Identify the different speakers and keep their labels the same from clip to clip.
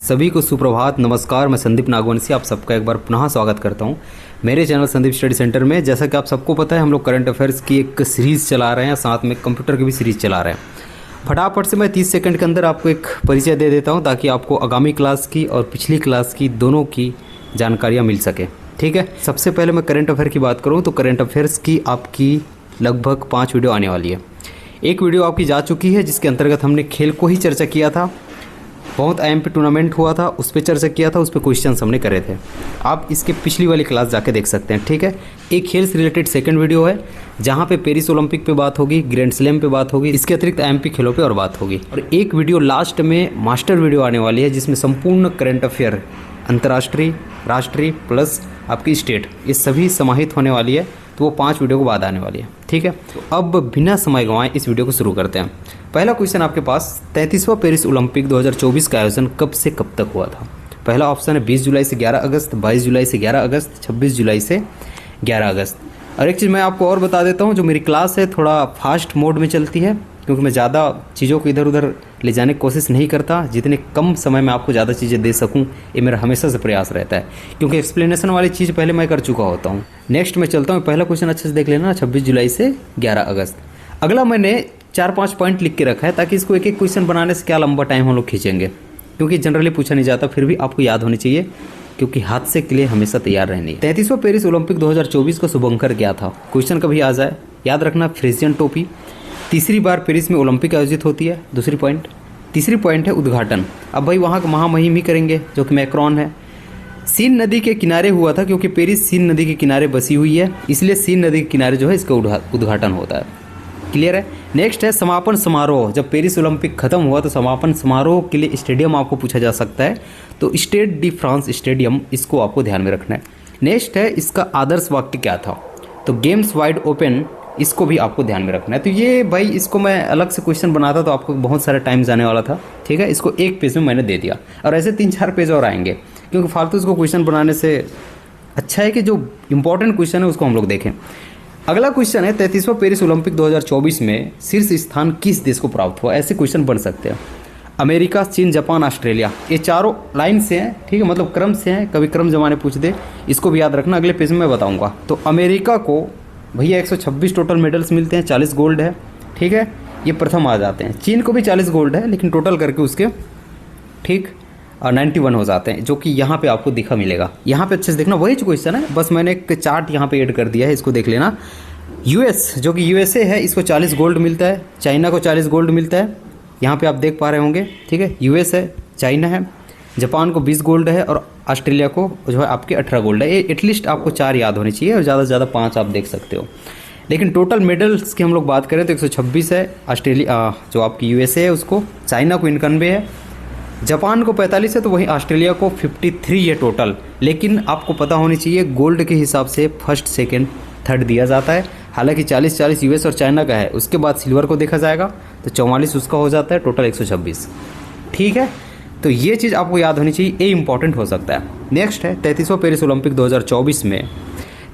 Speaker 1: सभी को सुप्रभात, नमस्कार। मैं संदीप नागवंशी आप सबका एक बार पुनः स्वागत करता हूं मेरे चैनल संदीप स्टडी सेंटर में। जैसा कि आप सबको पता है, हम लोग करंट अफेयर्स की एक सीरीज़ चला रहे हैं, साथ में कंप्यूटर की भी सीरीज़ चला रहे हैं। फटाफट से मैं 30 सेकंड के अंदर आपको एक परिचय दे देता हूं, ताकि आपको आगामी क्लास की और पिछली क्लास की दोनों की जानकारियाँ मिल सके। ठीक है, सबसे पहले मैं करंट अफेयर की बात करूँ तो करंट अफेयर्स की आपकी लगभग 5 वीडियो आने वाली है। एक वीडियो आपकी जा चुकी है, जिसके अंतर्गत हमने खेल को ही चर्चा किया था। बहुत IMP टूर्नामेंट हुआ था, उस पर चर्चा किया था, उस पर क्वेश्चंस हमने करे थे। आप इसके पिछली वाली क्लास जाके देख सकते हैं। ठीक है, एक खेल से रिलेटेड सेकंड वीडियो है, जहां पे पेरिस ओलंपिक पे बात होगी, ग्रैंड स्लैम पे बात होगी, इसके अतिरिक्त IMP खेलों पे और बात होगी। और एक वीडियो लास्ट में मास्टर वीडियो आने वाली है, जिसमें संपूर्ण करंट अफेयर अंतर्राष्ट्रीय, राष्ट्रीय प्लस आपकी स्टेट, ये सभी समाहित होने वाली है। तो वो 5 वीडियो के बाद आने वाली है। ठीक है, तो अब बिना समय गंवाए इस वीडियो को शुरू करते हैं। पहला क्वेश्चन आपके पास, 33वां पेरिस ओलंपिक 2024 का आयोजन कब से कब तक हुआ था? पहला ऑप्शन है 20 जुलाई से 11 अगस्त, 22 जुलाई से 11 अगस्त, 26 जुलाई से 11 अगस्त। और एक चीज़ मैं आपको और बता देता हूँ, जो मेरी क्लास है थोड़ा फास्ट मोड में चलती है, क्योंकि मैं ज़्यादा चीज़ों को इधर उधर ले जाने की कोशिश नहीं करता। जितने कम समय में आपको ज़्यादा चीज़ें दे सकूं, ये मेरा हमेशा से प्रयास रहता है, क्योंकि एक्सप्लेनेशन वाली चीज़ पहले मैं कर चुका होता हूं। नेक्स्ट मैं चलता हूं, पहला क्वेश्चन अच्छे से देख लेना, 26 जुलाई से 11 अगस्त। अगला मैंने 4-5 पॉइंट लिख के रखा है, ताकि इसको एक एक क्वेश्चन बनाने से क्या लंबा टाइम हम लोग खींचेंगे, क्योंकि जनरली पूछा नहीं जाता, फिर भी आपको याद होनी चाहिए, क्योंकि हादसे के लिए हमेशा तैयार रहनी। 33वां पेरिस ओलंपिक 2024 का शुभंकर क्या था? क्वेश्चन कभी आ जाए याद रखना, फ्रिजियन टोपी। तीसरी बार पेरिस में ओलंपिक आयोजित होती है, दूसरी पॉइंट। तीसरी पॉइंट है उद्घाटन। अब भाई वहाँ का महामहिम ही करेंगे, जो कि मैक्रोन है। सीन नदी के किनारे हुआ था, क्योंकि पेरिस सीन नदी के किनारे बसी हुई है, इसलिए सीन नदी के किनारे जो है इसका उद्घाटन होता है। क्लियर है। नेक्स्ट है समापन समारोह। जब पेरिस ओलंपिक खत्म हुआ तो समापन समारोह के लिए स्टेडियम आपको पूछा जा सकता है, तो स्टेड डी फ्रांस स्टेडियम, इसको आपको ध्यान में रखना है। नेक्स्ट है इसका आदर्श वाक्य क्या था? तो गेम्स वाइड ओपन, इसको भी आपको ध्यान में रखना है। तो ये भाई, इसको मैं अलग से क्वेश्चन बनाता तो आपको बहुत सारा टाइम जाने वाला था। ठीक है, इसको एक पेज में मैंने दे दिया, और ऐसे 3-4 पेज और आएंगे, क्योंकि फालतू इसको क्वेश्चन बनाने से अच्छा है कि जो इंपॉर्टेंट क्वेश्चन है उसको हम लोग देखें। अगला क्वेश्चन है, 33वां पेरिस ओलंपिक 2024 में शीर्ष स्थान किस देश को प्राप्त हुआ? ऐसे क्वेश्चन बन सकते हैं। अमेरिका, चीन, जापान, ऑस्ट्रेलिया, ये चारों लाइन से हैं। ठीक है, मतलब क्रम से हैं, कभी क्रम जमाने पूछ दे, इसको भी याद रखना, अगले पेज में मैं बताऊंगा। तो अमेरिका को भैया 126 टोटल मेडल्स मिलते हैं, 40 गोल्ड है। ठीक है, ये प्रथम आ जाते हैं। चीन को भी 40 गोल्ड है, लेकिन टोटल करके उसके ठीक 91 हो जाते हैं, जो कि यहाँ पे आपको दिखा मिलेगा। यहाँ पे अच्छे से देखना, वही क्वेश्चन है, बस मैंने एक चार्ट यहाँ पे ऐड कर दिया है, इसको देख लेना। US, जो कि USA है, इसको 40 गोल्ड मिलता है। चाइना को 40 गोल्ड मिलता है, यहाँ पे आप देख पा रहे होंगे। ठीक है, US है, चाइना है, जापान को 20 गोल्ड है, और ऑस्ट्रेलिया को जो है आपके 18 गोल्ड है। ये एटलीस्ट आपको 4 याद होनी चाहिए, और ज़्यादा से ज़्यादा 5 आप देख सकते हो। लेकिन टोटल मेडल्स की हम लोग बात करें तो 126 है। ऑस्ट्रेलिया जो आपकी USA है उसको, चाइना को 91 है, जापान को 45 है, तो वहीं ऑस्ट्रेलिया को 53 है टोटल। लेकिन आपको पता होनी चाहिए, गोल्ड के हिसाब से फर्स्ट, सेकेंड, थर्ड दिया जाता है। हालांकि 40-40 US और चाइना का है, उसके बाद सिल्वर को देखा जाएगा तो 44 उसका हो जाता है, टोटल 126। ठीक है, तो ये चीज़ आपको याद होनी चाहिए, ये इंपॉर्टेंट हो सकता है। नेक्स्ट है 33वां पेरिस ओलंपिक 2024 में,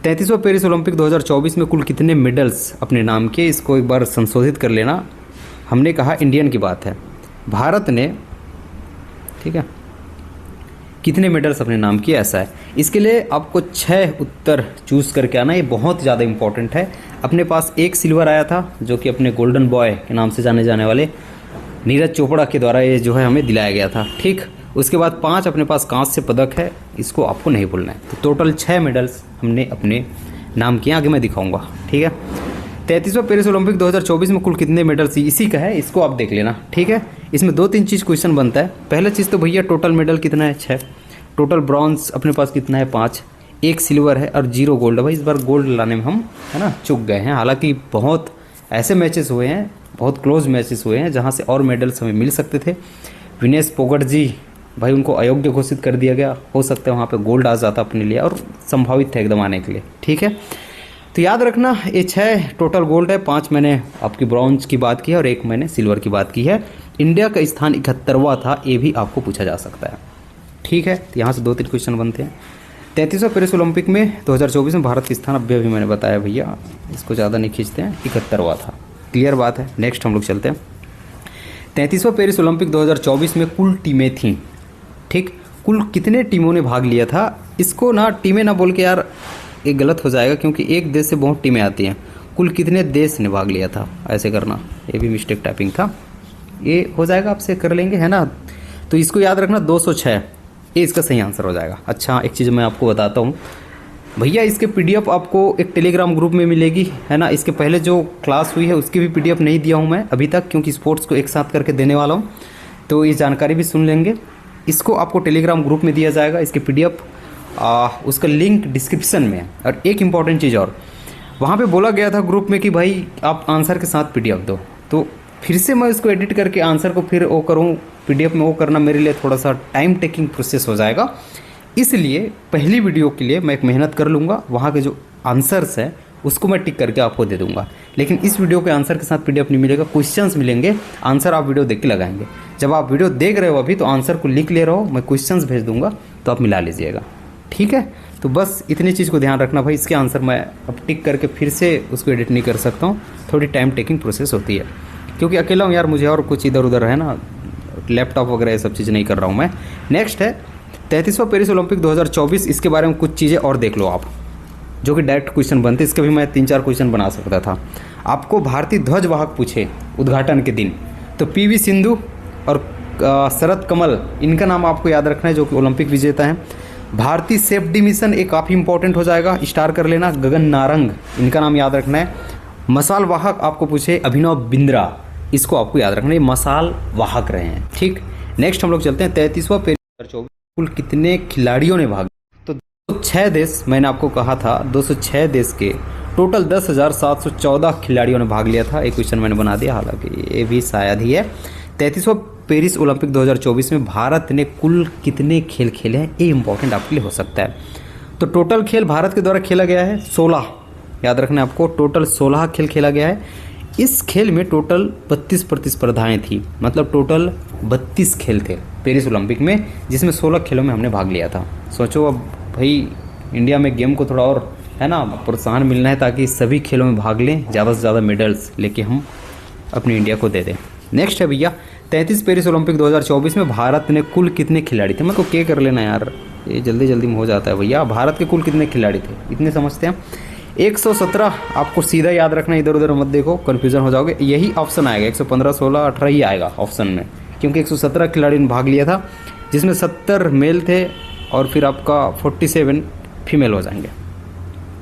Speaker 1: 33वां पेरिस ओलंपिक 2024 में कुल कितने मेडल्स अपने नाम के? इसको एक बार संशोधित कर लेना। हमने कहा इंडियन की बात है, भारत ने, ठीक है, कितने मेडल्स अपने नाम किए, ऐसा है। इसके लिए आपको 6 उत्तर चूज़ करके आना, ये बहुत ज़्यादा इंपॉर्टेंट है। अपने पास एक सिल्वर आया था, जो कि अपने गोल्डन बॉय के नाम से जाने जाने वाले नीरज चोपड़ा के द्वारा ये जो है हमें दिलाया गया था। ठीक, उसके बाद 5 अपने पास कांस्य पदक है, इसको आपको नहीं भूलना है। तो टोटल 6 मेडल्स हमने अपने नाम किए, आगे मैं दिखाऊंगा। ठीक है, 33वां पेरिस ओलंपिक 2024 में कुल कितने मेडल्स, इसी का है, इसको आप देख लेना। ठीक है, इसमें 2-3 चीज़ क्वेश्चन बनता है। पहला चीज़ तो भैया टोटल मेडल कितना है? 6। टोटल ब्रॉन्ज अपने पास कितना है? 5। 1 सिल्वर है और 0 गोल्ड है। भाई इस बार गोल्ड लाने में हम, है ना, चूक गए हैं। हालांकि बहुत ऐसे मैचेस हुए हैं, बहुत क्लोज मैचेस हुए हैं, जहां से और मेडल्स हमें मिल सकते थे। विनेश फोगट जी, भाई उनको अयोग्य घोषित कर दिया गया, हो सकता है वहाँ पे गोल्ड आ जाता अपने लिए, और संभावित था एकदम आने के लिए। ठीक है, तो याद रखना, ये 6 टोटल गोल्ड है, 5 मैंने आपकी ब्रॉन्ज की बात की है, और 1 मैंने सिल्वर की बात की है। इंडिया का स्थान 71वां था, ये भी आपको पूछा जा सकता है। ठीक है, तो यहाँ से 2-3 क्वेश्चन बनते हैं। 33वां पेरिस ओलंपिक में 2024 में भारत का स्थान अभी मैंने बताया भैया, इसको ज़्यादा नहीं खींचते हैं, 71वां था। क्लियर बात है। नेक्स्ट हम लोग चलते हैं। 33वां पेरिस ओलंपिक 2024 में कुल टीमें थीं, ठीक, कुल कितने टीमों ने भाग लिया था। इसको ना टीमें ना बोल के यार, ये गलत हो जाएगा क्योंकि एक देश से बहुत टीमें आती हैं। कुल कितने देश ने भाग लिया था, ऐसे करना, ये भी मिस्टेक टाइपिंग था, ये हो जाएगा, आपसे कर लेंगे, है ना। तो इसको याद रखना 206, ये इसका सही आंसर हो जाएगा। अच्छा, एक चीज़ मैं आपको बताता हूँ भैया, इसके पीडीएफ आपको एक टेलीग्राम ग्रुप में मिलेगी, है ना। इसके पहले जो क्लास हुई है उसकी भी पीडीएफ नहीं दिया हूँ मैं अभी तक, क्योंकि स्पोर्ट्स को एक साथ करके देने वाला हूँ, तो ये जानकारी भी सुन लेंगे। इसको आपको टेलीग्राम ग्रुप में दिया जाएगा, इसके पीडीएफ, उसका लिंक डिस्क्रिप्शन में है। और एक इम्पॉर्टेंट चीज़ और, वहाँ पे बोला गया था ग्रुप में कि भाई आप आंसर के साथ पीडीएफ दो, तो फिर से मैं इसको एडिट करके आंसर को फिर वो करूँ पीडीएफ में, वो करना मेरे लिए थोड़ा सा टाइम टेकिंग प्रोसेस हो जाएगा। इसलिए पहली वीडियो के लिए मैं एक मेहनत कर लूँगा, वहाँ के जो आंसर्स हैं उसको मैं टिक करके आपको दे दूँगा। लेकिन इस वीडियो के आंसर के साथ पीडीएफ नहीं मिलेगा, क्वेश्चंस मिलेंगे, आंसर आप वीडियो देख के लगाएंगे। जब आप वीडियो देख रहे हो अभी तो आंसर को लिख ले रहो, मैं क्वेश्चंस भेज दूँगा तो आप मिला लीजिएगा, ठीक है। तो बस इतनी चीज़ को ध्यान रखना भाई, इसके आंसर मैं अब टिक करके फिर से उसको एडिट नहीं कर सकता हूँ, थोड़ी टाइम टेकिंग प्रोसेस होती है, क्योंकि अकेला हूँ यार, मुझे और कुछ इधर उधर है ना, लैपटॉप वगैरह ये सब चीज़ नहीं कर रहा हूँ मैं। नेक्स्ट है 33वां पेरिस ओलंपिक 2024, इसके बारे में कुछ चीज़ें और देख लो आप, जो कि डायरेक्ट क्वेश्चन बनते, इसके भी मैं 3-4 क्वेश्चन बना सकता था। आपको भारतीय ध्वज वाहक पूछे उद्घाटन के दिन, तो पीवी सिंधु और शरद कमल, इनका नाम आपको याद रखना है, जो कि ओलंपिक विजेता हैं। भारतीय सेफ्टी मिशन, एक काफ़ी इंपॉर्टेंट हो जाएगा, स्टार कर लेना, गगन नारंग, इनका नाम याद रखना है। मसाल वाहक आपको पूछे अभिनव बिंद्रा, इसको आपको याद रखना है, मसाल वाहक रहे हैं, ठीक। नेक्स्ट हम लोग चलते हैं 33वां पेरिस 2024, कुल कितने खिलाड़ियों ने भाग, तो 206 देश, मैंने आपको कहा था 206 देश के टोटल 10,714 खिलाड़ियों ने भाग लिया था। एक क्वेश्चन मैंने बना दिया, हालांकि ये भी शायद ही है। 33वां पेरिस ओलंपिक 2024 में भारत ने कुल कितने खेल खेले हैं, ये इंपॉर्टेंट आपके लिए हो सकता है। तो टोटल खेल भारत के द्वारा खेला गया है 16, याद रखना है आपको, टोटल 16 खेल खेला गया है। इस खेल में टोटल 32 प्रतिस्पर्धाएँ थी, मतलब टोटल 32 खेल थे पेरिस ओलंपिक में, जिसमें 16 खेलों में हमने भाग लिया था। सोचो अब भाई, इंडिया में गेम को थोड़ा और है ना प्रोत्साहन मिलना है, ताकि सभी खेलों में भाग लें, ज़्यादा से ज़्यादा मेडल्स लेके हम अपनी इंडिया को दे दें। नेक्स्ट है भैया 33 पेरिस ओलंपिक 2024 में भारत ने कुल कितने खिलाड़ी थे, मैं को क्या कर लेना यार, ये जल्दी जल्दी में हो जाता है भैया। भारत के कुल कितने खिलाड़ी थे, इतने समझते हैं। 117, आपको सीधा याद रखना, इधर उधर मत देखो, कन्फ्यूजन हो जाओगे, यही ऑप्शन आएगा, 115, 16, 18 ही आएगा ऑप्शन में, क्योंकि 117 खिलाड़ी ने भाग लिया था, जिसमें 70 मेल थे और फिर आपका 47 फीमेल हो जाएंगे,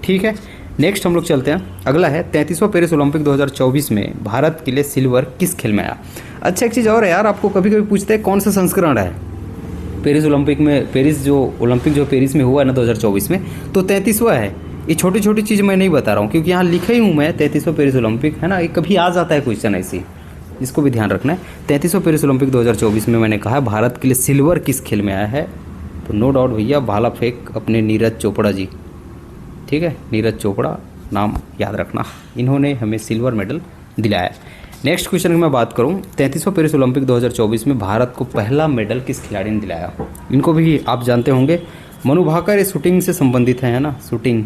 Speaker 1: ठीक है। नेक्स्ट हम लोग चलते हैं, अगला है 33वां पेरिस ओलंपिक 2024 में भारत के लिए सिल्वर किस खेल में आया। अच्छा, एक चीज़ और है यार, आपको कभी कभी पूछते हैं कौन सा संस्करण है पेरिस ओलंपिक में, पेरिस जो ओलंपिक जो पेरिस में हुआ है ना 2024 में, तो 33वां है। ये छोटी छोटी चीज़ मैं नहीं बता रहा हूँ, क्योंकि यहाँ लिखा ही हूँ मैं 33वां पेरिस ओलंपिक, है ना, ये कभी आ जाता है क्वेश्चन ऐसी, इसको भी ध्यान रखना है। 33वां पेरिस ओलंपिक 2024 में मैंने कहा भारत के लिए सिल्वर किस खेल में आया है, तो नो डाउट भैया, भाला फेंक अपने नीरज चोपड़ा जी, ठीक है, नीरज चोपड़ा नाम याद रखना, इन्होंने हमें सिल्वर मेडल दिलाया। नेक्स्ट क्वेश्चन की मैं बात करूं, 33वां पेरिस ओलंपिक 2024 में भारत को पहला मेडल किस खिलाड़ी ने दिलाया, इनको भी आप जानते होंगे, मनु भाकर, ये शूटिंग से संबंधित है ना, शूटिंग,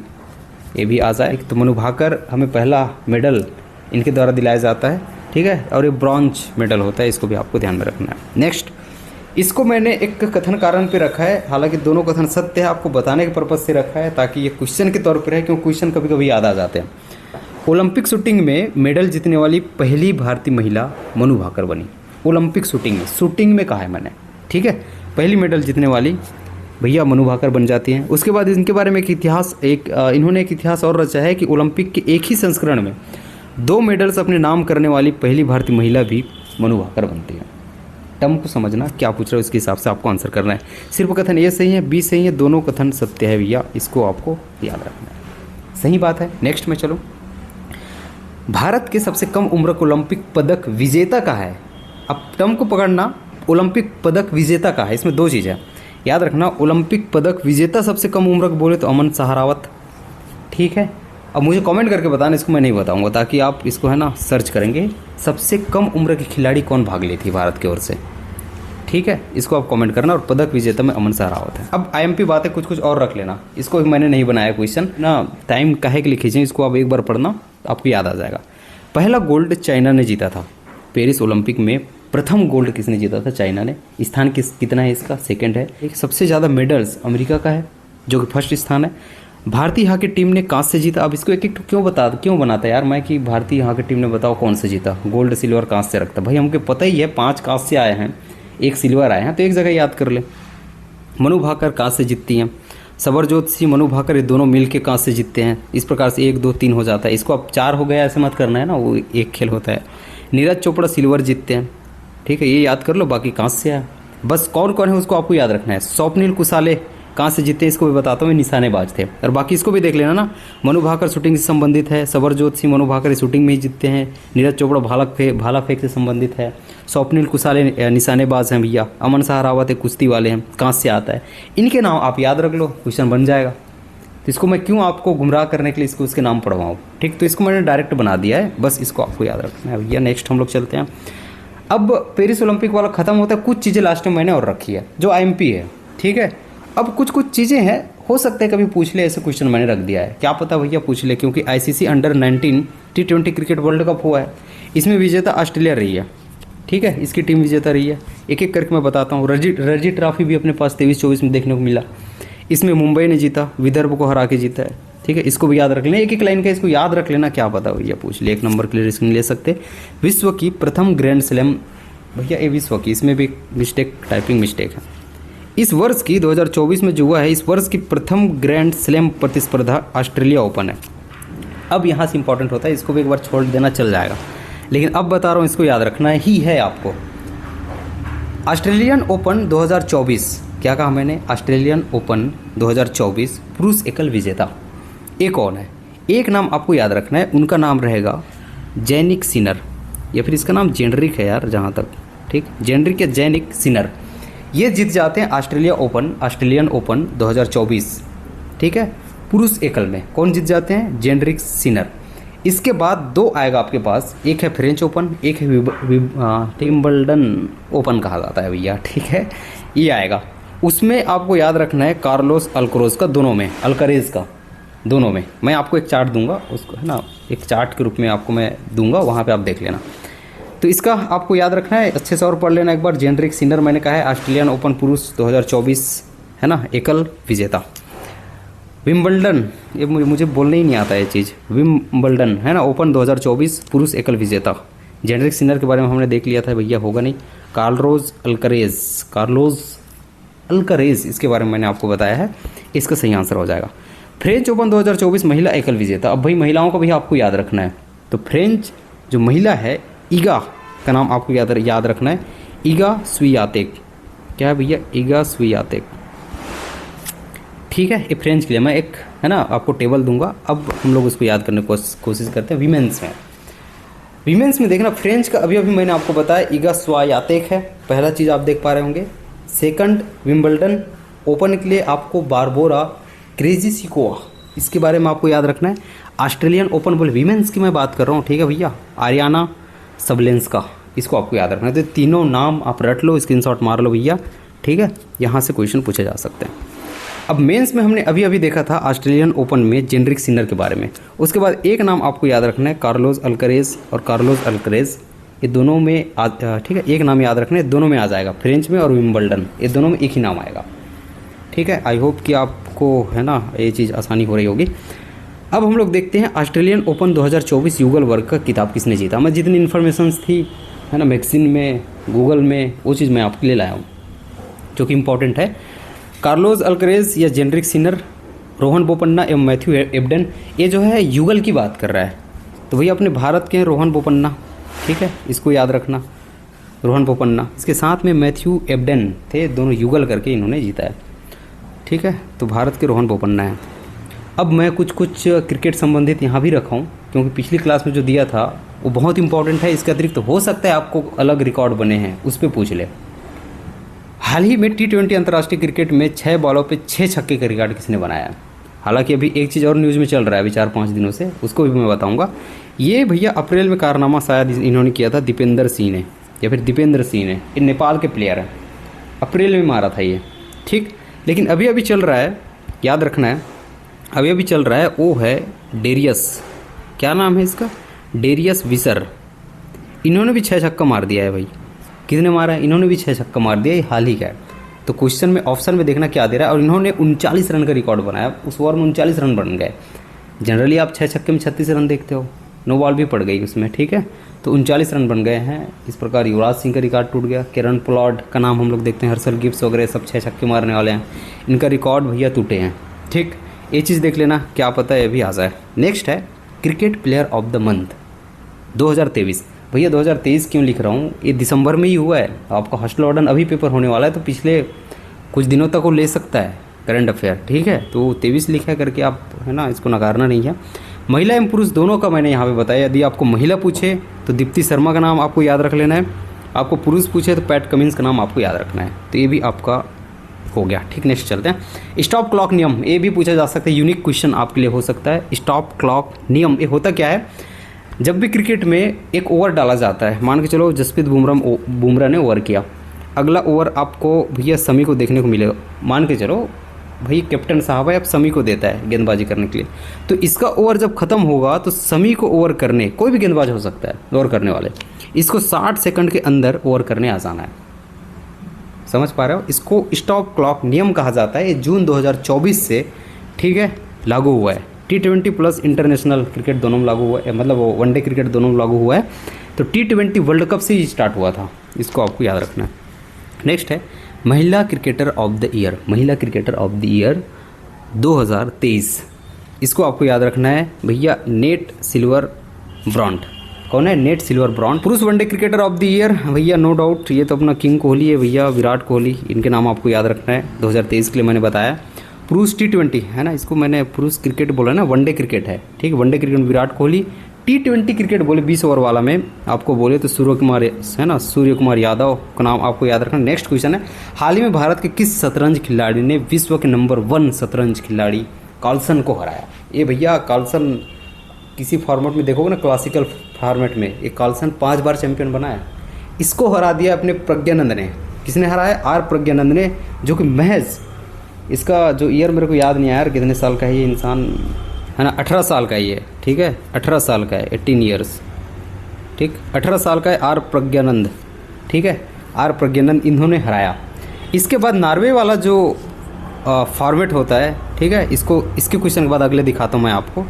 Speaker 1: ये भी आ जाए, तो मनु भाकर हमें पहला मेडल इनके द्वारा दिलाया जाता है, ठीक है, और ये ब्रॉन्ज मेडल होता है, इसको भी आपको ध्यान में रखना है। नेक्स्ट, इसको मैंने एक कथन कारण पे रखा है, हालांकि दोनों कथन सत्य है, आपको बताने के पर्पज से रखा है, ताकि ये क्वेश्चन के तौर पर है, क्योंकि क्वेश्चन कभी कभी याद आ जाते हैं। ओलंपिक शूटिंग में मेडल जीतने वाली पहली भारतीय महिला मनु भाकर बनी, ओलंपिक शूटिंग में कहा है मैंने, ठीक है, पहली मेडल जीतने वाली भैया मनु भाकर बन जाती हैं। उसके बाद इनके बारे में इन्होंने एक इतिहास और रचा है कि ओलंपिक के एक ही संस्करण में 2 मेडल्स अपने नाम करने वाली पहली भारतीय महिला भी मनु भाकर बनती है। टर्म को समझना, क्या पूछ रहे हो इसके हिसाब से आपको आंसर करना है। सिर्फ कथन ए सही है, बी सही है, दोनों कथन सत्य है भैया, इसको आपको याद रखना है, सही बात है। नेक्स्ट में चलो, भारत के सबसे कम उम्र का ओलंपिक पदक विजेता का है। अब टर्म को पकड़ना, ओलंपिक पदक विजेता का है, इसमें 2 चीज़ है, याद रखना। ओलंपिक पदक विजेता सबसे कम उम्र का बोले तो अमन सहारावत, ठीक है। अब मुझे कमेंट करके बताना, इसको मैं नहीं बताऊंगा, ताकि आप इसको है ना सर्च करेंगे, सबसे कम उम्र की खिलाड़ी कौन भाग ली थी भारत की ओर से, ठीक है, इसको आप कमेंट करना। और पदक विजेता में अमन सहारावत है। अब आईएमपी बातें कुछ और रख लेना, इसको मैंने नहीं बनाया क्वेश्चन ना, टाइम काहे के लिए खींचे, इसको आप एक बार पढ़ना, आपको याद आ जाएगा। पहला गोल्ड चाइना ने जीता था पेरिस ओलंपिक में प्रथम गोल्ड किसने जीता था? चाइना ने। स्थान कितना है इसका? सेकंड है। एक सबसे ज़्यादा मेडल्स अमेरिका का है जो कि फर्स्ट स्थान है। भारतीय हॉकी टीम ने कांस्य जीता। अब इसको एक एक क्यों बनाता है यार मैं कि भारतीय हॉकी टीम ने बताओ कौन सा जीता? गोल्ड सिल्वर कांस्य रखता भाई, हमको पता ही है 5 कांस्य आए हैं, 1 सिल्वर आए हैं, तो एक जगह याद कर ले। मनु भाकर कांस्य जीतती हैं, सबरजोत सिंह मनु भाकर ये दोनों मिल के कांस्य जीतते हैं। इस प्रकार से 1 2 3 हो जाता है। इसको अब 4 हो गया ऐसे मत करना है ना, वो एक खेल होता है। नीरज चोपड़ा सिल्वर जीतते हैं, ठीक है, ये याद कर लो, बाकी कांस्य है। बस कौन कौन है उसको आपको याद रखना है। स्वप्निल कुसाले कहाँ से जीते इसको भी बताता हूँ, निशानेबाज थे। और बाकी इसको भी देख लेना ना, मनु भाकर शूटिंग से संबंधित है, सबरजोत सिंह मनु भाकर शूटिंग में ही जीतते हैं, नीरज चोपड़ा भाला फेंक से संबंधित है, स्वप्निल कुसाले निशानेबाज हैं भैया, अमन शाह रावत है कुश्ती वाले हैं, कहाँ से आता है। इनके नाम आप याद रख लो, क्वेश्चन बन जाएगा। तो इसको मैं क्यों आपको गुमराह करने के लिए इसको उसके नाम पढ़वाऊँ, ठीक। तो इसको मैंने डायरेक्ट बना दिया है, बस इसको आपको याद रखना है भैया। नेक्स्ट हम लोग चलते हैं। अब पेरिस ओलंपिक वाला खत्म होता है, कुछ चीज़ें लास्ट में मैंने और रखी है जो IMP है, ठीक है। अब कुछ चीज़ें हैं, हो सकता है कभी पूछ ले, ऐसे क्वेश्चन मैंने रख दिया है, क्या पता भैया पूछ ले, क्योंकि ICC under-19 T20 cricket world cup हुआ है, इसमें विजेता ऑस्ट्रेलिया रही है, ठीक है, इसकी टीम विजेता रही है। एक एक करके मैं बताता हूँ। रणजी ट्रॉफी भी अपने पास 23-24 में देखने को मिला, इसमें मुंबई ने जीता, विदर्भ को हरा के जीता है, ठीक है, इसको भी याद रख लेना। एक एक लाइन का इसको याद रख लेना, क्या पता भैया पूछ ले। 1 नंबर के लिए रिस्क नहीं ले सकते। विश्व की प्रथम ग्रैंड स्लैम, भैया ये विश्व की, इसमें भी मिस्टेक, टाइपिंग मिस्टेक है। इस वर्ष की 2024 में जो हुआ है, इस वर्ष की प्रथम ग्रैंड स्लैम प्रतिस्पर्धा ऑस्ट्रेलिया ओपन है। अब यहाँ से इंपॉर्टेंट होता है, इसको भी एक बार छोड़ देना चल जाएगा, लेकिन अब बता रहा हूँ इसको याद रखना ही है आपको। ऑस्ट्रेलियन ओपन 2024, क्या कहा मैंने? ऑस्ट्रेलियन ओपन 2024 पुरुष एकल विजेता एक कौन है? एक नाम आपको याद रखना है, उनका नाम रहेगा जैनिक सिनर, या फिर इसका नाम जेनरिक है यार जहाँ तक, ठीक, जेनरिक या जैनिक सिनर। ये जीत जाते हैं ऑस्ट्रेलियन ओपन 2024, ठीक है, पुरुष एकल में। कौन जीत जाते हैं? Generic Sinner. इसके बाद 2 आएगा आपके पास, एक है फ्रेंच ओपन, एक है विंबलडन ओपन कहा जाता है भैया, ठीक है, ये आएगा। उसमें आपको याद रखना है कार्लोस अल्कराज का, दोनों में, अल्करेज का, दोनों में। मैं आपको एक चार्ट दूंगा, उसको है ना, एक चार्ट के रूप में आपको मैं दूंगा, वहाँ पे आप देख लेना। तो इसका आपको याद रखना है, अच्छे से और पढ़ लेना एक बार। जेनरिक सिनर मैंने कहा है ऑस्ट्रेलियन ओपन पुरुष 2024 है ना, एकल विजेता। विंबलडन, ये मुझे बोलने ही नहीं आता ये चीज़, विंबलडन है ना, ओपन 2024 पुरुष एकल विजेता। जेनरिक सिनर के बारे में हमने देख लिया था भैया, होगा नहीं। कार्लोस अल्करेज, इसके बारे में मैंने आपको बताया है, इसका सही आंसर हो जाएगा। फ्रेंच ओपन 2024 महिला एकल विजेता। अब भाई महिलाओं को भी आपको याद रखना है, तो फ्रेंच जो महिला है, ईगा का नाम आपको याद रखना है, ईगा स्वियातेक। क्या है भैया? ईगा स्वियातेक, ठीक है। ये फ्रेंच के लिए मैं एक है ना आपको टेबल दूंगा। अब हम लोग उसको याद करने की कोशिश करते हैं। वीमेंस में देखना, फ्रेंच का अभी मैंने आपको बताया ईगा स्वियातेक है, पहला चीज़ आप देख पा रहे होंगे। सेकंड, विंबलडन ओपन के लिए आपको बारबोरा क्रेजिसिकोवा, इसके बारे में आपको याद रखना है। ऑस्ट्रेलियन ओपन बोले वीमेंस की मैं बात कर रहा हूँ, ठीक है भैया, आरियाना सबलेंस्का, इसको आपको याद रखना है। तो तीनों नाम आप रट लो, स्क्रीनशॉट मार लो भैया, ठीक है, यहाँ से क्वेश्चन पूछे जा सकते हैं। अब मेंस में हमने अभी देखा था ऑस्ट्रेलियन ओपन में जेनरिक सिनर के बारे में। उसके बाद एक नाम आपको याद रखना है, कार्लोस अल्करेज और कार्लोस अल्करेज, ये दोनों में ठीक है, एक नाम याद रखना है, दोनों में आ जाएगा, फ्रेंच में और विंबलडन, ये दोनों में एक ही नाम आएगा, ठीक है। आई होप कि आपको है ना ये चीज़ आसानी हो रही होगी। अब हम लोग देखते हैं ऑस्ट्रेलियन ओपन 2024 युगल वर्ग का किताब किसने जीता। मैं जितनी इन्फॉर्मेशंस थी है ना मैगजीन में, गूगल में, वो चीज़ मैं आपके लिए लाया हूँ जो कि इम्पॉर्टेंट है। कार्लोस अल्करेज या जेनरिक सिनर, रोहन बोपन्ना एवं मैथ्यू एबडन, ये जो है युगल की बात कर रहा है, तो भैया अपने भारत के रोहन बोपन्ना, ठीक है, इसको याद रखना, रोहन बोपन्ना। इसके साथ में मैथ्यू एबडन थे, दोनों युगल करके इन्होंने जीता है, ठीक है, तो भारत के रोहन बोपन्ना है। अब मैं कुछ क्रिकेट संबंधित यहाँ भी रखा हूँ, क्योंकि पिछली क्लास में जो दिया था वो बहुत इंपॉर्टेंट है। इसके अतिरिक्त हो सकता है आपको अलग रिकॉर्ड बने हैं, उस पर पूछ ले। हाल ही में T20 अंतर्राष्ट्रीय क्रिकेट में 6 बॉलों पे 6 छक्के का रिकॉर्ड किसने बनाया? हालांकि अभी एक चीज़ और न्यूज़ में चल रहा है अभी 4-5 दिनों से, उसको भी मैं बताऊँगा। ये भैया अप्रैल में कारनामा शायद इन्होंने किया था, दीपेंद्र सिंह ने, या फिर दीपेंद्र सिंह ने, ये नेपाल के प्लेयर हैं, अप्रैल में मारा था ये, ठीक। लेकिन अभी चल रहा है, याद रखना है, अभी चल रहा है, वो है डेरियस, क्या नाम है इसका? डेरियस विसर। इन्होंने भी 6 छक्का मार दिया है भाई, कितने मारा है? इन्होंने भी 6 छक्का मार दिया, ये हाल ही का है। तो क्वेश्चन में ऑप्शन में देखना क्या दे रहा है, और इन्होंने 39 रन का रिकॉर्ड बनाया, उस ओवर में 39 रन बन गए। जनरली आप 6 छक्के में 36 रन देखते हो, नो बॉल भी पड़ गई उसमें, ठीक है। तो 39 रन बन गए हैं। इस प्रकार युवराज सिंह का रिकॉर्ड टूट गया। किरण पोलार्ड का नाम हम लोग देखते हैं, हर्षल गिब्स वगैरह सब 6 छक्के मारने वाले हैं, इनका रिकॉर्ड भैया टूटे हैं, ठीक। ये चीज़ देख लेना, क्या पता ये भी आ जाए। नेक्स्ट है cricket player of the month 2023। भैया 2023 क्यों लिख रहा हूँ, ये दिसंबर में ही हुआ है। आपका हॉस्टल वार्डन अभी पेपर होने वाला है, तो पिछले कुछ दिनों तक वो ले सकता है करंट अफेयर, ठीक है। तो 23 लिखा करके आप, है ना, इसको नकारना नहीं है। महिला एवं पुरुष दोनों का मैंने यहाँ पे बताया। यदि आपको महिला पूछे तो दीप्ति शर्मा का नाम आपको याद रख लेना है, आपको पुरुष पूछे तो पैट कमिंस का नाम आपको याद रखना है। तो ये भी आपका हो गया, ठीक। नेक्स्ट चलते हैं। स्टॉप क्लॉक नियम, ये भी पूछा जा सकता है, यूनिक क्वेश्चन आपके लिए हो सकता है। स्टॉप क्लॉक नियम ये होता क्या है? जब भी क्रिकेट में एक ओवर डाला जाता है, मान के चलो जसप्रीत बुमराह ने ओवर किया, अगला ओवर आपको भैया समी को देखने को मिलेगा। मान के चलो भाई कैप्टन साहब है, अब समी को देता है गेंदबाजी करने के लिए, तो इसका ओवर जब खत्म होगा तो समी को ओवर करने, कोई भी गेंदबाज हो सकता है ओवर करने वाले, इसको 60 सेकंड के अंदर ओवर करने आ जाना है। समझ पा रहे हो? इसको स्टॉप क्लॉक नियम कहा जाता है। ये जून 2024 से, ठीक है, लागू हुआ है। T20 प्लस इंटरनेशनल क्रिकेट दोनों में लागू हुआ है, मतलब वो वनडे क्रिकेट दोनों में लागू हुआ है। तो T20 वर्ल्ड कप से ही स्टार्ट हुआ था, इसको आपको याद रखना है। नेक्स्ट है महिला क्रिकेटर ऑफ द ईयर, महिला क्रिकेटर ऑफ द ईयर 2023, इसको आपको याद रखना है भैया। नेट सिल्वर ब्रॉन्ट, कौन है? Nat Sciver Brunt. पुरुष one day cricketer of the year भैया नो डाउट ये तो अपना किंग कोहली है भैया, विराट कोहली, इनके नाम आपको याद रखना है। 2023 के लिए मैंने बताया। पुरुष T20 है ना, इसको मैंने पुरुष क्रिकेट बोला ना, वनडे क्रिकेट है, ठीक है। वनडे क्रिकेट में विराट कोहली, T20 क्रिकेट बोले 20 ओवर वाला में आपको बोले तो सूर्य कुमार है ना, सूर्य कुमार यादव का नाम आपको याद रखना। नेक्स्ट क्वेश्चन है, हाल ही में भारत के किस शतरंज खिलाड़ी ने विश्व के नंबर 1 शतरंज खिलाड़ी कार्लसन को हराया? ये भैया कार्लसन किसी फॉर्मेट में देखोगे ना, क्लासिकल फॉर्मेट में, ये कार्लसन 5 बार चैंपियन बना है। इसको हरा दिया अपने प्रज्ञानंद ने। किसने हराया? आर प्रज्ञानंद ने, जो कि महज, इसका जो ईयर मेरे को याद नहीं आया यार, कितने साल का है ये इंसान, है ना, 18 साल का ही है, ठीक है, 18 साल का है, 18 ईयर्स, ठीक, 18 साल का है आर प्रज्ञानंद, ठीक है, आर प्रज्ञानंद इन्होंने हराया। इसके बाद नॉर्वे वाला जो फॉर्मेट होता है, ठीक है, इसको इसके क्वेश्चन के बाद अगले दिखाता हूँ मैं आपको।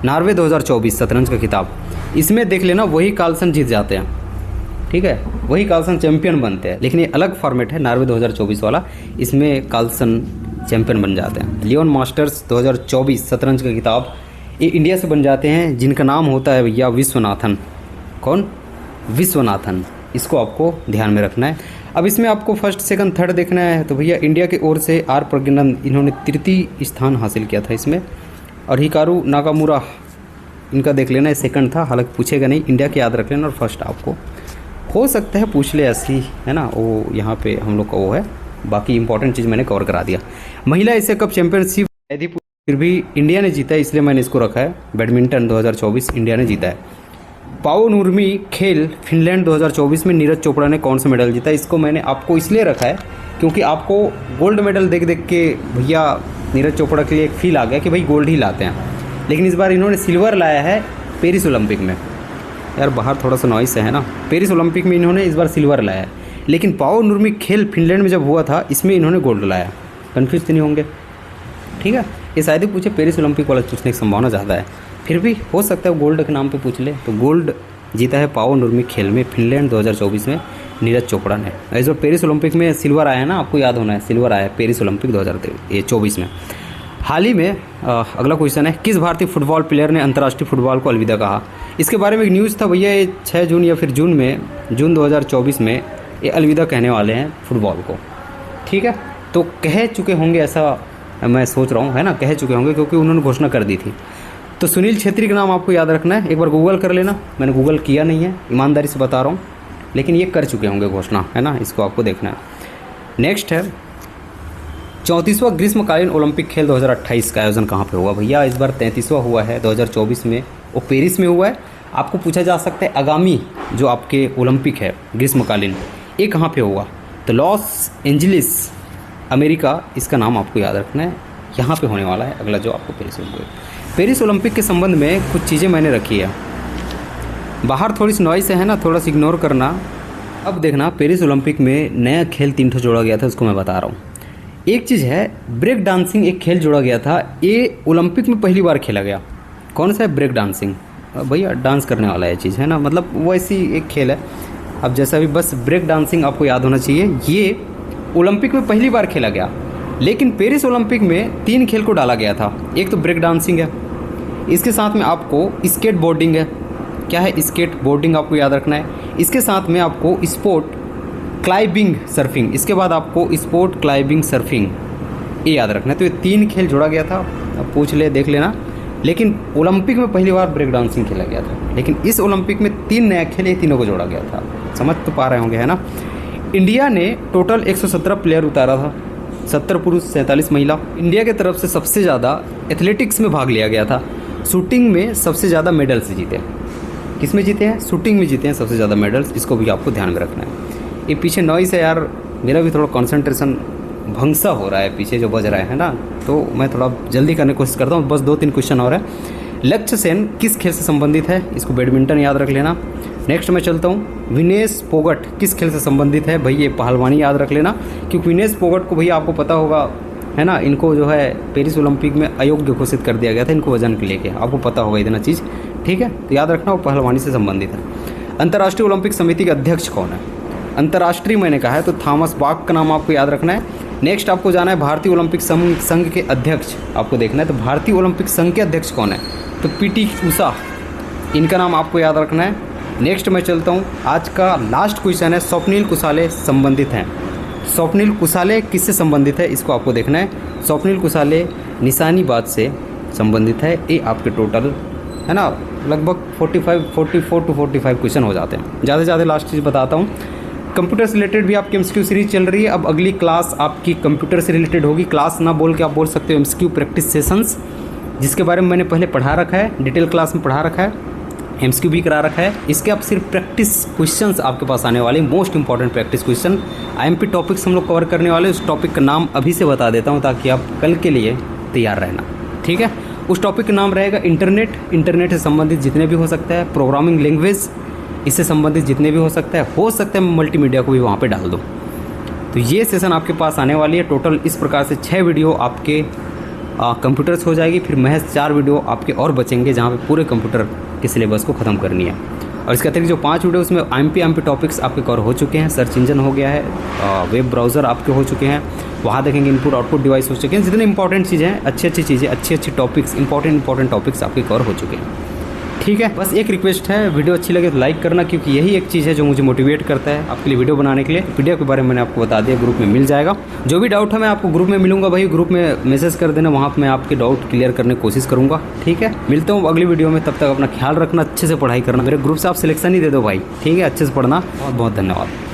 Speaker 1: नॉर्वे 2024 शतरंज का खिताब, इसमें देख लेना वही कार्लसन जीत जाते हैं, ठीक है, वही कार्लसन चैंपियन बनते हैं। लेकिन ये अलग फॉर्मेट है नॉर्वे 2024 वाला, इसमें कार्लसन चैंपियन बन जाते हैं। लियोन मास्टर्स 2024 शतरंज का खिताब, ये इंडिया से बन जाते हैं, जिनका नाम होता है भैया विश्वनाथन। कौन? विश्वनाथन। इसको आपको ध्यान में रखना है। अब इसमें आपको फर्स्ट सेकंड थर्ड देखना है, तो भैया इंडिया की ओर से आर प्रज्ञानंद, इन्होंने तृतीय स्थान हासिल किया था इसमें, और हिकारू नाकामुरा इनका देख लेना, सेकंड था, हालांकि पूछेगा नहीं, इंडिया के याद रख लेना। और फर्स्ट आपको हो सकता है पूछ ले, ऐसी है ना, वो यहाँ पे हम लोग का वो है। बाकी इंपॉर्टेंट चीज़ मैंने कवर करा दिया। महिला एशिया कप चैंपियनशिप फिर भी इंडिया ने जीता है, इसलिए मैंने इसको रखा है। बैडमिंटन 2024 इंडिया ने जीता है। पाओ नुर्मी खेल फिनलैंड 2024 में नीरज चोपड़ा ने कौन सा मेडल जीता? इसको मैंने आपको इसलिए रखा है क्योंकि आपको गोल्ड मेडल देख देख के भैया नीरज चोपड़ा के लिए एक फील आ गया कि भाई गोल्ड ही लाते हैं, लेकिन इस बार इन्होंने सिल्वर लाया है पेरिस ओलंपिक में। यार बाहर थोड़ा सा नॉइस है ना, पेरिस ओलंपिक में इन्होंने इस बार सिल्वर लाया है, लेकिन पाओ नुर्मी खेल फिनलैंड में जब हुआ था इसमें इन्होंने गोल्ड लाया। कन्फ्यूज तो नहीं होंगे, ठीक है। ये शायद ही पूछे, पेरिस ओलंपिक वाला पूछने की संभावना ज़्यादा है, फिर भी हो सकता है गोल्ड के नाम पे पूछ ले। तो गोल्ड जीता है पाओ नुर्मी खेल में फिनलैंड 2024 में नीरज चोपड़ा ने। इस बार पेरिस ओलंपिक में सिल्वर आया है ना, आपको याद होना है, सिल्वर आया है पेरिस ओलंपिक 2024 में। हाल ही में अगला क्वेश्चन है, किस भारतीय फुटबॉल प्लेयर ने अंतर्राष्ट्रीय फुटबॉल को अलविदा कहा? इसके बारे में एक न्यूज़ था भैया, ये 6 जून या फिर जून 2024 में ये अलविदा कहने वाले हैं फुटबॉल को, ठीक है। तो कह चुके होंगे ऐसा मैं सोच रहा हूँ, है ना, कह चुके होंगे क्योंकि उन्होंने घोषणा कर दी थी। तो सुनील छेत्री का नाम आपको याद रखना है, एक बार गूगल कर लेना, मैंने गूगल किया नहीं है, ईमानदारी से बता रहा हूँ, लेकिन ये कर चुके होंगे घोषणा, है ना, इसको आपको देखना है। नेक्स्ट है 34वां ग्रीष्मकालीन ओलंपिक खेल 2028 का आयोजन कहाँ पे हुआ? भैया इस बार 33वां हुआ है 2024 में, वो पेरिस में हुआ है। आपको पूछा जा सकता है आगामी जो आपके ओलंपिक है ग्रीष्मकालीन, ये कहाँ पे होगा? तो लॉस एंजलिस अमेरिका, इसका नाम आपको याद रखना है, यहाँ पे होने वाला है अगला जो आपको पेरिस ओलंपिक के संबंध में कुछ चीज़ें मैंने रखी है। बाहर थोड़ी सी नॉइस है ना, थोड़ा सा इग्नोर करना, अब देखना, पेरिस ओलंपिक में नया खेल 3 ठो जोड़ा गया था, उसको मैं बता रहा हूँ। एक चीज़ है ब्रेक डांसिंग, एक खेल जोड़ा गया था, ये ओलंपिक में पहली बार खेला गया। कौन सा है? Break dancing. भैया डांस करने वाला ये चीज़ है ना, मतलब वैसी एक खेल है। अब जैसा भी बस ब्रेक डांसिंग आपको याद होना चाहिए, ये ओलंपिक में पहली बार खेला गया। लेकिन पेरिस ओलंपिक में 3 खेल को डाला गया था। एक तो ब्रेक डांसिंग है, इसके साथ में आपको स्केट बोर्डिंग है। क्या है? स्केट बोर्डिंग आपको याद रखना है। इसके साथ में आपको स्पोर्ट क्लाइंबिंग सर्फिंग, इसके बाद आपको स्पोर्ट क्लाइंबिंग सर्फिंग, ये याद रखना है। तो ये 3 खेल जोड़ा गया था, अब पूछ ले देख लेना। लेकिन ओलंपिक में पहली बार ब्रेक डांसिंग खेला गया था, लेकिन इस ओलंपिक में 3 नया खेल, ये तीनों को जोड़ा गया था। समझ तो पा रहे होंगे, है ना। इंडिया ने टोटल 117 प्लेयर उतारा था, 70 पुरुष 47 महिला। इंडिया की तरफ से सबसे ज़्यादा एथलेटिक्स में भाग लिया गया था। शूटिंग में सबसे ज़्यादा मेडल्स जीते। किस में जीते हैं? शूटिंग में जीते हैं सबसे ज़्यादा मेडल्स। इसको भी आपको ध्यान में रखना है। ये पीछे नॉइस है यार, मेरा भी थोड़ा कंसंट्रेशन भंगसा हो रहा है पीछे जो बज रहा है ना, तो मैं थोड़ा जल्दी करने की कोशिश करता हूँ। बस 2-3 क्वेश्चन और है। लक्ष्य सेन किस खेल से संबंधित है? इसको बैडमिंटन याद रख लेना। नेक्स्ट मैं चलता हूँ, विनेश फोगट किस खेल से संबंधित है? भाई ये पहलवानी याद रख लेना, क्योंकि विनेश फोगट को भैया आपको पता होगा, है ना, इनको जो है पेरिस ओलंपिक में अयोग्य घोषित कर दिया गया था, इनको वजन के लेके। आपको पता होगा इतना चीज़, ठीक है, तो याद रखना, वो पहलवानी से संबंधित है। अंतर्राष्ट्रीय ओलंपिक समिति के अध्यक्ष कौन है? अंतर्राष्ट्रीय मैंने कहा है तो थॉमस बाक का नाम आपको याद रखना है। नेक्स्ट आपको जाना है भारतीय ओलंपिक संघ के अध्यक्ष, आपको देखना है। तो भारतीय ओलंपिक संघ के अध्यक्ष कौन है? तो पीटी उषा, इनका नाम आपको याद रखना है। नेक्स्ट मैं चलता हूँ, आज का लास्ट क्वेश्चन है, स्वप्निल कुसाले संबंधित हैं। स्वप्निल कुसाले किससे संबंधित है? इसको आपको देखना है। स्वप्निल कुसाले निशानीबाज से संबंधित है। ये आपके टोटल, है ना, लगभग 44 टू 45 क्वेश्चन हो जाते हैं। ज़्यादा से ज़्यादा लास्ट चीज़ बताता हूँ, कंप्यूटर से रिलेटेड भी आपकी एमसीक्यू सीरीज चल रही है। अब अगली क्लास आपकी कंप्यूटर से रिलेटेड होगी। क्लास ना बोल के आप बोल सकते हो एमसीक्यू प्रैक्टिस सेशंस, जिसके बारे में मैंने पहले पढ़ा रखा है, डिटेल क्लास में पढ़ा रखा है, एमसीक्यू भी करा रखा है। इसके आप सिर्फ प्रैक्टिस क्वेश्चंस आपके पास आने वाले, most important practice question. IMP topics हम लोग कवर करने वाले। उस टॉपिक का नाम अभी से बता देता हूँ ताकि आप कल के लिए तैयार रहना, ठीक है। उस टॉपिक का नाम रहेगा इंटरनेट से संबंधित जितने भी हो सकता है, प्रोग्रामिंग लैंग्वेज, इससे संबंधित जितने भी हो सकता है मैं मल्टीमीडिया को भी वहाँ पे डाल दूँ। तो ये सेशन आपके पास आने वाली है। टोटल इस प्रकार से 6 वीडियो आपके कंप्यूटर्स हो जाएगी, फिर महज 4 वीडियो आपके और बचेंगे जहाँ पे पूरे कंप्यूटर के सिलेबस को ख़त्म करनी है। और इसके अतिरिक्त जो 5 वीडियो उसमें आईएमपी टॉपिक्स आपके कवर हो चुके हैं। सर्च इंजन हो गया है, वेब ब्राउज़र आपके हो चुके हैं, वहाँ देखेंगे इनपुट आउटपुट डिवाइस हो चुके हैं। जितने इंपॉर्टेंट चीज़ें हैं, अच्छी चीज़ें, अच्छे टॉपिक्स, इंपॉर्टेंट टॉपिक्स आपके कवर हो चुके हैं, ठीक है। बस एक रिक्वेस्ट है, वीडियो अच्छी लगे तो लाइक करना, क्योंकि यही एक चीज़ है जो मुझे मोटिवेट करता है आपके लिए वीडियो बनाने के लिए। वीडियो के बारे में मैंने आपको बता दिया, ग्रुप में मिल जाएगा। जो भी डाउट है मैं आपको ग्रुप में मिलूंगा भाई, ग्रुप में मैसेज कर देना, वहाँ पर मैं आपके डाउट क्लियर करने की कोशिश करूँगा, ठीक है। मिलता हूँ अगली वीडियो में, तब तक अपना ख्याल रखना, अच्छे से पढ़ाई करना। मेरे ग्रुप से आप सिलेक्शन ही दे दो भाई, ठीक है। अच्छे से पढ़ना। बहुत बहुत धन्यवाद।